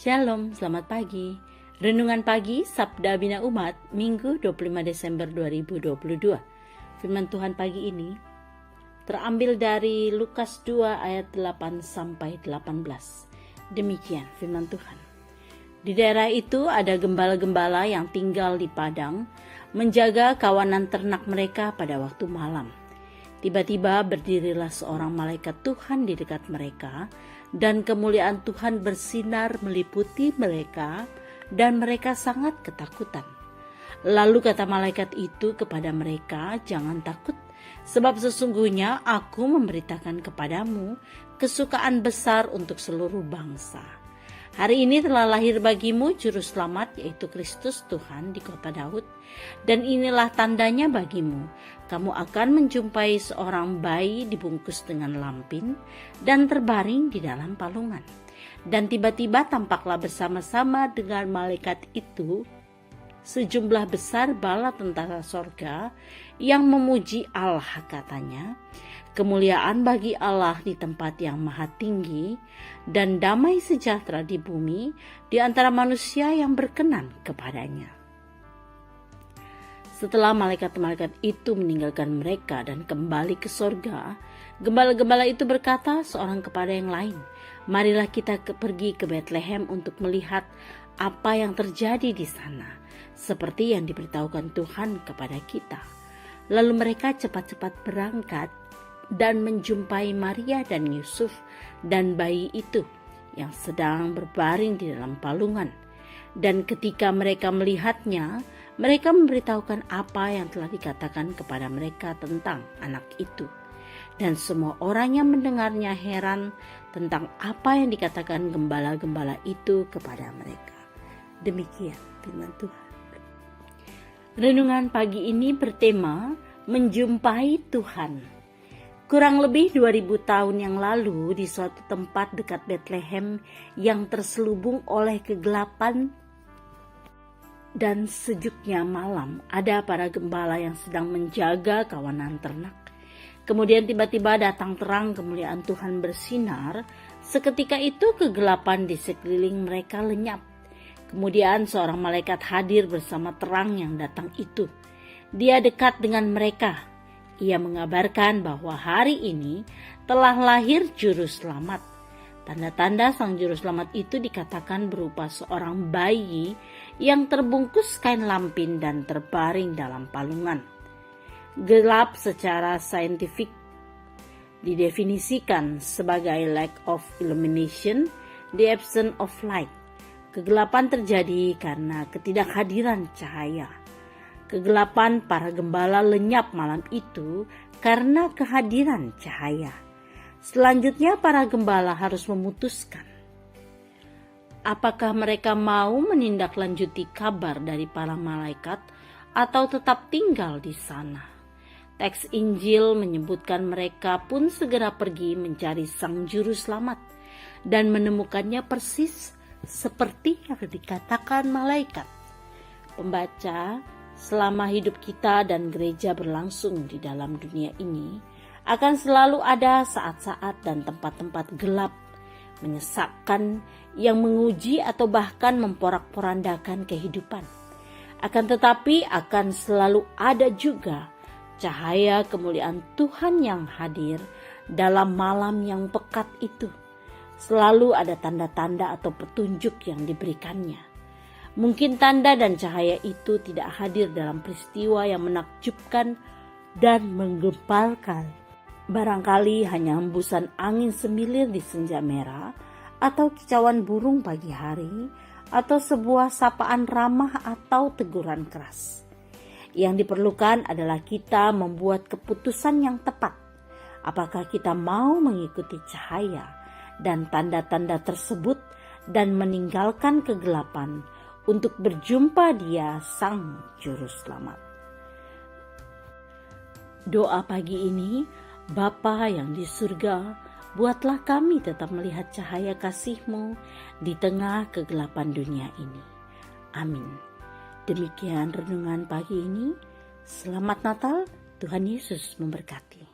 Shalom, selamat pagi. Renungan pagi Sabda Bina Umat, Minggu 25 Desember 2022. Firman Tuhan pagi ini terambil dari Lukas 2 ayat 8 sampai 18. Demikian firman Tuhan. Di daerah itu ada gembala-gembala yang tinggal di padang, menjaga kawanan ternak mereka pada waktu malam. Tiba-tiba berdirilah seorang malaikat Tuhan di dekat mereka, dan kemuliaan Tuhan bersinar meliputi mereka, dan mereka sangat ketakutan. Lalu kata malaikat itu kepada mereka, "Jangan takut, sebab sesungguhnya aku memberitakan kepadamu kesukaan besar untuk seluruh bangsa. Hari ini telah lahir bagimu Juru Selamat, yaitu Kristus Tuhan di kota Daud. Dan inilah tandanya bagimu, kamu akan menjumpai seorang bayi dibungkus dengan lampin dan terbaring di dalam palungan." Dan tiba-tiba tampaklah bersama-sama dengan malaikat itu sejumlah besar bala tentara sorga yang memuji Allah, katanya, "Kemuliaan bagi Allah di tempat yang maha tinggi, dan damai sejahtera di bumi di antara manusia yang berkenan kepadanya." Setelah malaikat-malaikat itu meninggalkan mereka dan kembali ke sorga, gembala-gembala itu berkata seorang kepada yang lain, "Marilah kita pergi ke Betlehem untuk melihat apa yang terjadi di sana, seperti yang diberitahukan Tuhan kepada kita." Lalu mereka cepat-cepat berangkat dan menjumpai Maria dan Yusuf dan bayi itu yang sedang berbaring di dalam palungan. Dan ketika mereka melihatnya, mereka memberitahukan apa yang telah dikatakan kepada mereka tentang anak itu. Dan semua orang yang mendengarnya heran tentang apa yang dikatakan gembala-gembala itu kepada mereka. Demikian firman Tuhan. Renungan pagi ini bertema menjumpai Tuhan. Kurang lebih 2000 tahun yang lalu, di suatu tempat dekat Betlehem yang terselubung oleh kegelapan dan sejuknya malam, ada para gembala yang sedang menjaga kawanan ternak. Kemudian tiba-tiba datang terang, kemuliaan Tuhan bersinar. Seketika itu kegelapan di sekeliling mereka lenyap. Kemudian seorang malaikat hadir bersama terang yang datang itu. Dia dekat dengan mereka. Ia mengabarkan bahwa hari ini telah lahir Juru Selamat. Tanda-tanda sang Juru Selamat itu dikatakan berupa seorang bayi yang terbungkus kain lampin dan terbaring dalam palungan. Gelap secara saintifik didefinisikan sebagai lack of illumination, the absence of light. Kegelapan terjadi karena ketidakhadiran cahaya. Kegelapan para gembala lenyap malam itu karena kehadiran cahaya. Selanjutnya para gembala harus memutuskan apakah mereka mau menindaklanjuti kabar dari para malaikat atau tetap tinggal di sana. Teks Injil menyebutkan mereka pun segera pergi mencari sang Juru Selamat dan menemukannya persis seperti yang dikatakan malaikat. Pembaca, selama hidup kita dan gereja berlangsung di dalam dunia ini, akan selalu ada saat-saat dan tempat-tempat gelap, menyesakkan, yang menguji atau bahkan memporak-porandakan kehidupan. Akan tetapi akan selalu ada juga cahaya kemuliaan Tuhan yang hadir dalam malam yang pekat itu. Selalu ada tanda-tanda atau petunjuk yang diberikannya. Mungkin tanda dan cahaya itu tidak hadir dalam peristiwa yang menakjubkan dan menggemparkan. Barangkali hanya hembusan angin semilir di senja merah, atau kicauan burung pagi hari, atau sebuah sapaan ramah atau teguran keras. Yang diperlukan adalah kita membuat keputusan yang tepat. Apakah kita mau mengikuti cahaya dan tanda-tanda tersebut dan meninggalkan kegelapan untuk berjumpa Dia, Sang Juru Selamat. Doa pagi ini, Bapa yang di surga, buatlah kami tetap melihat cahaya kasih-Mu di tengah kegelapan dunia ini. Amin. Demikian renungan pagi ini. Selamat Natal, Tuhan Yesus memberkati.